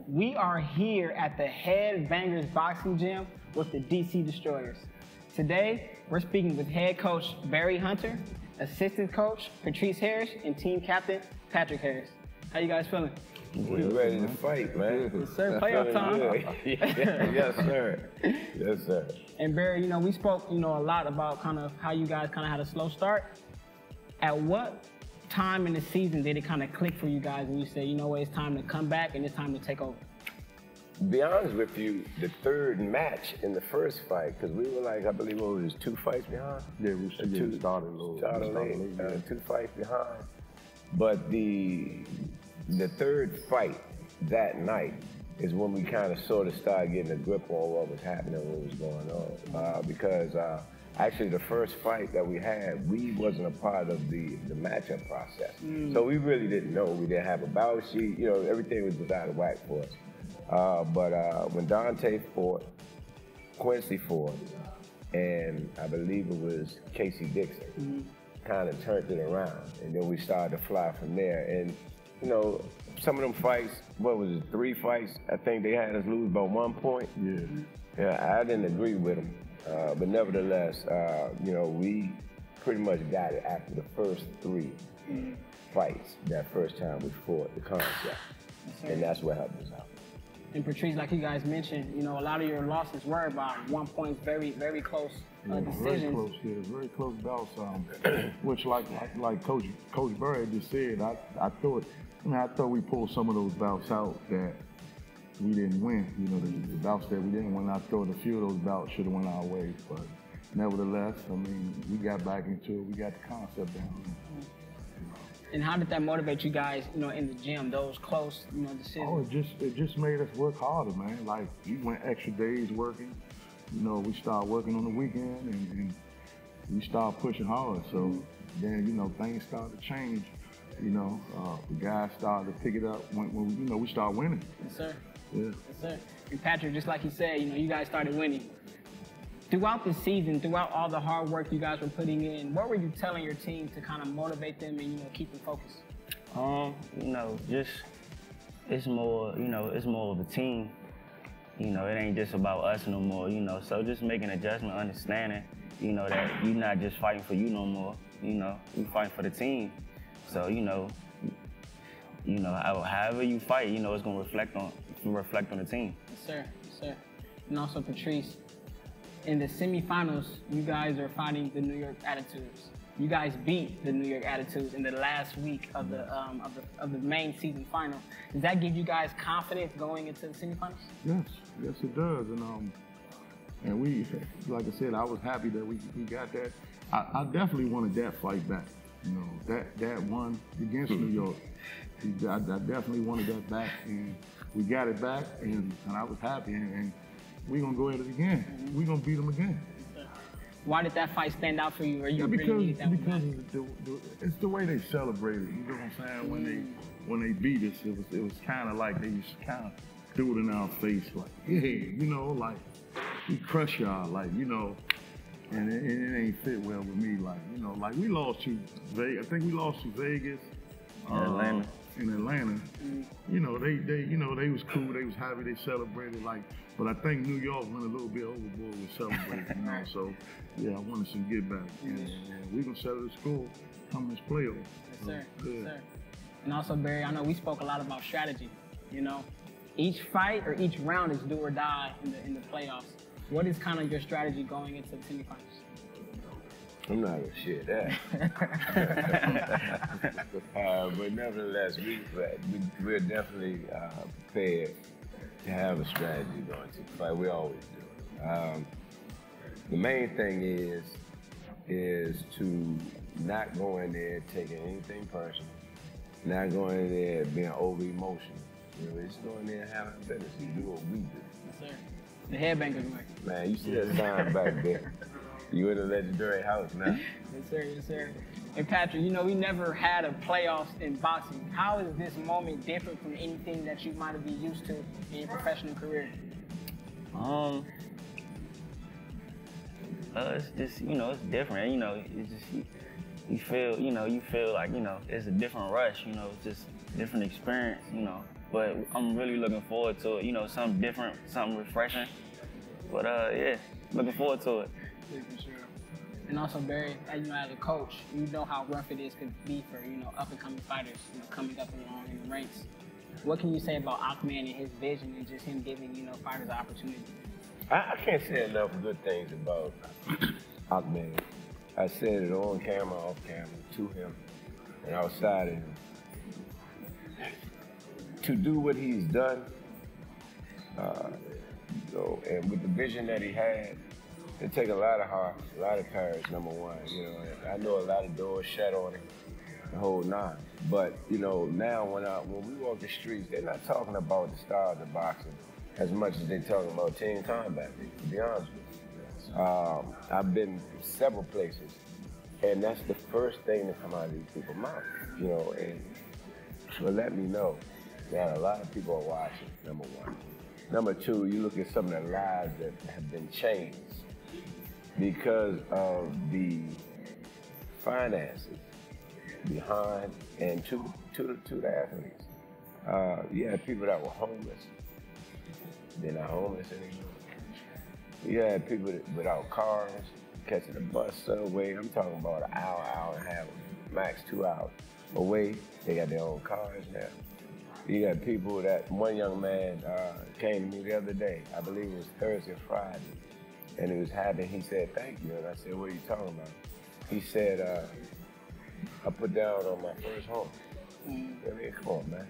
we are here at the Head Bangers Boxing Gym with the DC Destroyers. Today, we're speaking with head coach Barry Hunter, assistant coach Patrice Harris, and team captain Patrick Harris. How you guys feeling? We're ready to fight, man. Yes, sir. Playoff time. Yes, sir. Yes, sir. And Barry, we spoke, a lot about kind of how you guys kind of had a slow start. At what time in the season did it kind of click for you guys and you say, you know what, it's time to come back and it's time to take over? To be honest with you, the third match in the first fight, because we were like, I believe it was 2 fights behind. Yeah, we started late. Yeah. 2 fights behind. But the third fight that night is when we kind of sort of started getting a grip on what was happening, what was going on. Because actually the first fight that we had, we wasn't a part of the matchup process. So we really didn't know. We didn't have a battle sheet. Everything was just out of whack for us. But when Dante fought, Quincy fought, and I believe it was Casey Dixon, kind of turned it around. And then we started to fly from there. And, some of them fights, what was it, 3 fights, I think they had us lose by 1 point. Yeah, I didn't agree with them. But nevertheless, we pretty much got it after the first 3 fights that first time we fought the concept. And that's what helped us out. And Patrice, like you guys mentioned, a lot of your losses were about 1 point, very, very close decisions. Very close, very close bouts. Which, like Coach Barry just said, I thought we pulled some of those bouts out that we didn't win. The bouts that we didn't win, I thought a few of those bouts should have went our way. But nevertheless, we got back into it. We got the concept down. And how did that motivate you guys, in the gym, those close, decisions? Oh, it just made us work harder, man. Like, we went extra days working. We started working on the weekend and we started pushing hard. So then, things started to change. The guys started to pick it up when we started winning. Yes, sir. Yeah. Yes, sir. And Patrick, just like you said, you guys started winning. Throughout the season, throughout all the hard work you guys were putting in, what were you telling your team to kind of motivate them and, keep them focused? Just, it's more of a team. It ain't just about us no more, so just making adjustment, understanding, that you're not just fighting for you no more, you fighting for the team. So, however you fight, it's gonna reflect on the team. Yes, sir. Yes, sir. And also, Patrice, in the semifinals, you guys are fighting the New York Attitudes. You guys beat the New York Attitudes in the last week of the main season final. Does that give you guys confidence going into the semifinals? Yes, it does. And we, like I said, I was happy that we got that. I definitely wanted that fight back. That one against New York. I definitely wanted that back, and we got it back, and I was happy. And we're gonna go at it again. We're gonna beat them again. Why did that fight stand out for you? Or you because really needed that it's the way they celebrated. You know what I'm saying? When they beat us, it was kind of like they just kind of threw it in our face, like, yeah, like we crush y'all, like, and it ain't fit well with me, like, like we lost to Vegas. I think we lost to Vegas, Atlanta. In Atlanta. They was cool. They was happy. They celebrated, like. But I think New York went a little bit overboard with celebrating, So, yeah, I wanted some get back. And we're going to settle the score come this playoff. Yes, sir. Yes, sir. And also, Barry, I know we spoke a lot about strategy. Each fight or each round is do or die in the playoffs. What is kind of your strategy going into the semifinals? I'm not gonna share that. But nevertheless, we're definitely prepared to have a strategy going to the fight. We always do. The main thing is to not go in there taking anything personal, not going in there being over emotional. Just go in there and have a business and do what we do. Yes, sir. The headbangers way. Man, you see that sign back there. You in a legendary house now. Yes, sir. Yes, sir. And Patrick, we never had a playoffs in boxing. How is this moment different from anything that you might have been used to in your professional career? It's just, it's different. It's just you feel like, it's a different rush. It's just different experience. but I'm really looking forward to it. You know, something different, something refreshing. But yeah, looking forward to it. Yeah, for sure. And also, Barry, as a coach, you know how rough it is could be for up and coming fighters, coming up along in the ranks. What can you say about Aquaman and his vision and just him giving fighters an opportunity? I can't say enough good things about Aquaman. I said it on camera, off camera, to him, and outside of him. To do what he's done, and with the vision that he had, it take a lot of heart, a lot of courage, number one. I know a lot of doors shut on him, the whole nine. But now when we walk the streets, they're not talking about the stars of boxing as much as they're talking about team combat, to be honest with you. I've been several places, and that's the first thing to come out of these people's mouths, and so let me know that a lot of people are watching, number one. Number two, you look at some of the lives that have been changed because of the finances behind and to the athletes. You had people that were homeless. They're not homeless anymore. You had people without cars, catching a bus, subway. I'm talking about an hour and a half, max 2 hours away. They got their own cars now. You got people one young man came to me the other day, I believe it was Thursday or Friday, and it was happening. He said, thank you. And I said, what are you talking about? He said, I put down on my first home. Come on, man.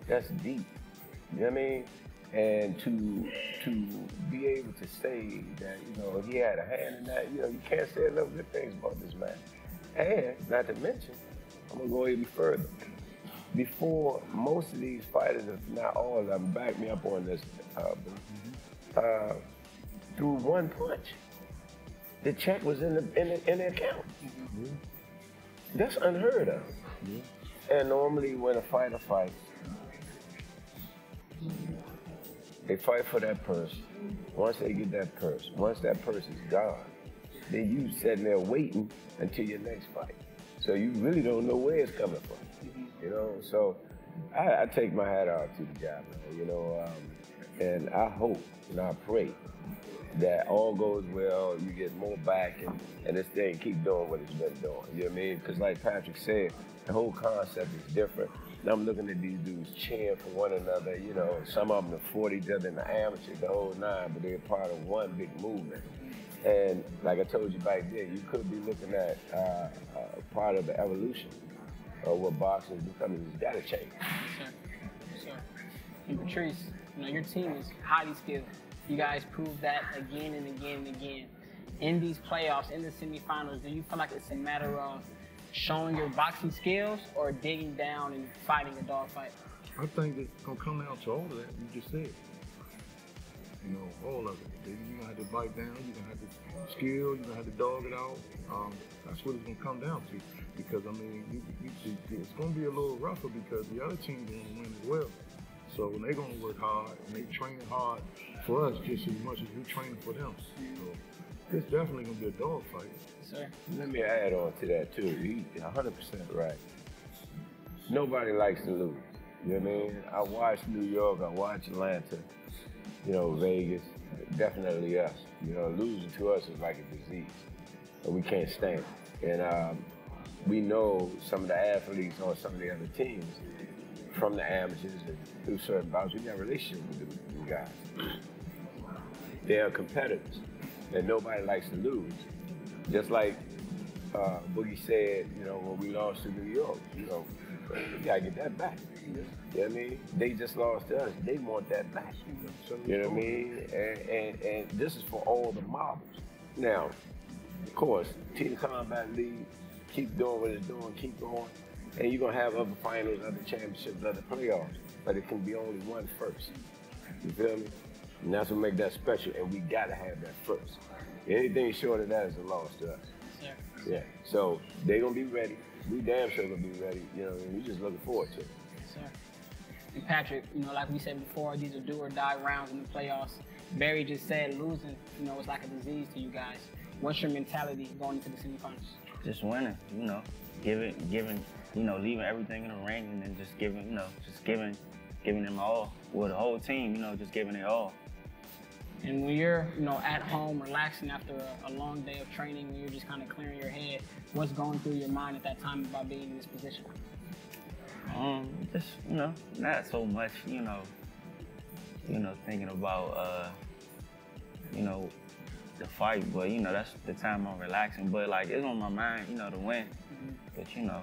That's deep. You know what I mean? And to be able to say that, he had a hand in that, you can't say enough good things about this man. And not to mention, I'm gonna go even further. Before most of these fighters, if not all of them, back me up on this, through one punch, the check was in the account. That's unheard of. And normally when a fighter fights, they fight for that purse. Once they get that purse, once that purse is gone, then you sitting there waiting until your next fight. So you really don't know where it's coming from. So I take my hat off to the guy, man, and I hope and I pray that all goes well, you get more back, and this thing keep doing what it's been doing, you know what I mean? Because like Patrick said, the whole concept is different. And I'm looking at these dudes cheering for one another, some of them have fought each other in the amateur, the whole nine, but they're part of one big movement. And like I told you back then, you could be looking at part of the evolution of what boxing is becoming. It's gotta change. Yes, sir. And Patrice, your team is highly skilled. You guys proved that again and again and again. In these playoffs, in the semifinals, do you feel like it's a matter of showing your boxing skills or digging down and fighting a dogfight? I think it's gonna come down to all of that you just said. All of it. You're gonna have to bite down, you're gonna have to skill, you're gonna have to dog it out. That's what it's gonna come down to. Because it's gonna be a little rougher because the other team gonna win as well. So when they're gonna work hard and they training hard for us just as much as we training for them. So it's definitely gonna be a dog fight. Sir. Let me add on to that too. He's 100% right. Nobody likes to lose. You know what I mean? I watched New York, I watched Atlanta, Vegas, definitely us. Losing to us is like a disease, and we can't stand it. And we know some of the athletes on some of the other teams from the amateurs and through certain bouts. We got a relationship with them guys. They are competitors, and nobody likes to lose. Just like Boogie said, when we lost to New York, we gotta get that back. You know what I mean? They just lost to us. They want that back. You know what I mean? And this is for all the marbles. Now, of course, Team Combat League, keep doing what it's doing, keep going. And you're gonna have other finals, other championships, other playoffs, but it can be only one first. You feel me? And that's what makes that special, and we gotta have that first. Anything short of that is a loss to us. Sir. Yeah, so they're gonna be ready. We damn sure gonna be ready, and we just looking forward to it. Yes, sir. And Patrick, like we said before, these are do or die rounds in the playoffs. Barry just said losing, it's like a disease to you guys. What's your mentality going into the semifinals? Just winning, giving, leaving everything in the ring and then just giving giving them all. Well, the whole team, you know, just giving it all. And when you're, you know, at home relaxing after a long day of training, when you're just kind of clearing your head, what's going through your mind at that time about being in this position? Just, you know, not so much, you know, thinking about, you know, the fight, but, you know, that's the time I'm relaxing. But, like, it's on my mind, you know, to win. But, you know,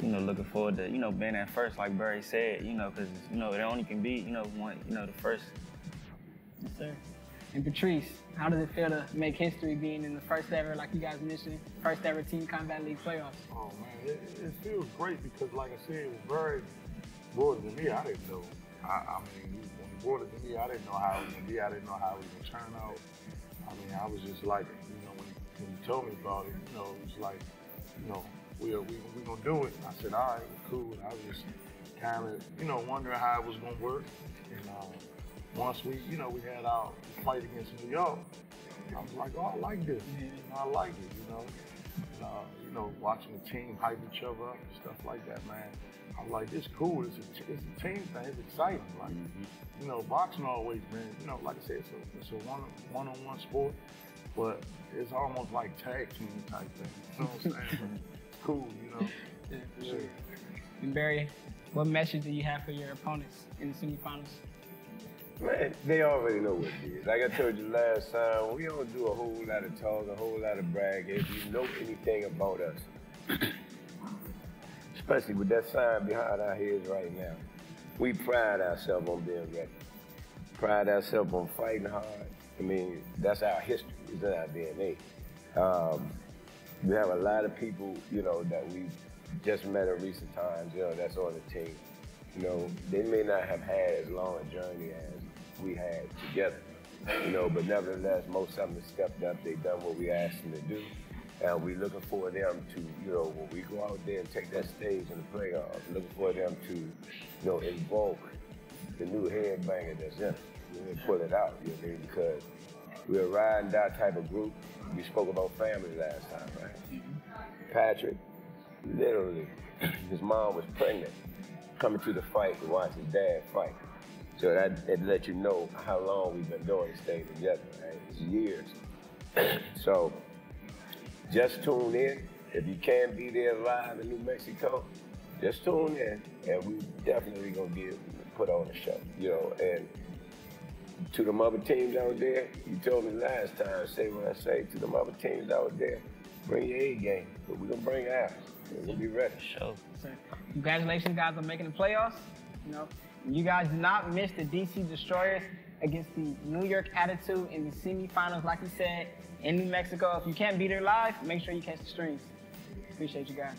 looking forward to, you know, being at first, like Barry said, you know, because, you know, it only can be, you know, one, you know, the first. Yes, sir. And Patrice, how does it feel to make history being in the first ever, like you guys mentioned, first ever Team Combat League playoffs? Oh man, it feels great because, like I said, it was very brought it to me. I didn't know. I mean, when he brought it to me, I didn't know how it was gonna be. I didn't know how it was gonna turn out. I mean, I was just like, you know, when he told me about it, you know, it was like, you know, we gonna do it. I said, all right, cool. And I was just kind of, you know, wondering how it was gonna work. And once we, you know, we had our fight against New York, I was like, oh, I like this. You know, I like it, you know. You know, watching the team hype each other up and stuff like that, man. I'm like, it's cool. It's a team thing. It's exciting. Like, you know, boxing always been, you know, like I said, it's a one-on-one sport, but it's almost like tag team type thing. You know what I'm saying? It's cool, you know. Yeah, for sure. And Barry, what message do you have for your opponents in the semifinals? Man, they already know what it is. Like I told you last time, we don't do a whole lot of talk, a whole lot of bragging. If you know anything about us, especially with that sign behind our heads right now, we pride ourselves on being ready. Pride ourselves on fighting hard. I mean, that's our history. It's in our DNA. We have a lot of people, you know, that we've just met in recent times, you know, that's on the team. You know, they may not have had as long a journey as we had together, you know, but nevertheless, most of them have stepped up. They've done what we asked them to do. And we're looking for them to, you know, when we go out there and take that stage in the playoffs, looking for them to, you know, invoke the new headbanger that's in them. You know, pull it out, you know what I mean? Because we're a ride and die type of group. We spoke about family last time, right? Patrice, literally, his mom was pregnant, coming to the fight to watch his dad fight. So that let you know how long we've been doing this thing together, right? It's years. So just tune in. If you can't be there live in New Mexico, just tune in, and we definitely gonna put on a show, you know. And to them other teams out there, you told me last time, say what I say, to them other teams out there, bring your A game, but we're gonna bring ours. We'll be ready. Show. So, congratulations, guys, on making the playoffs. You know, you guys did not miss the DC Destroyers against the New York Attitude in the semifinals, like you said, in New Mexico. If you can't be there live, make sure you catch the streams. Appreciate you guys.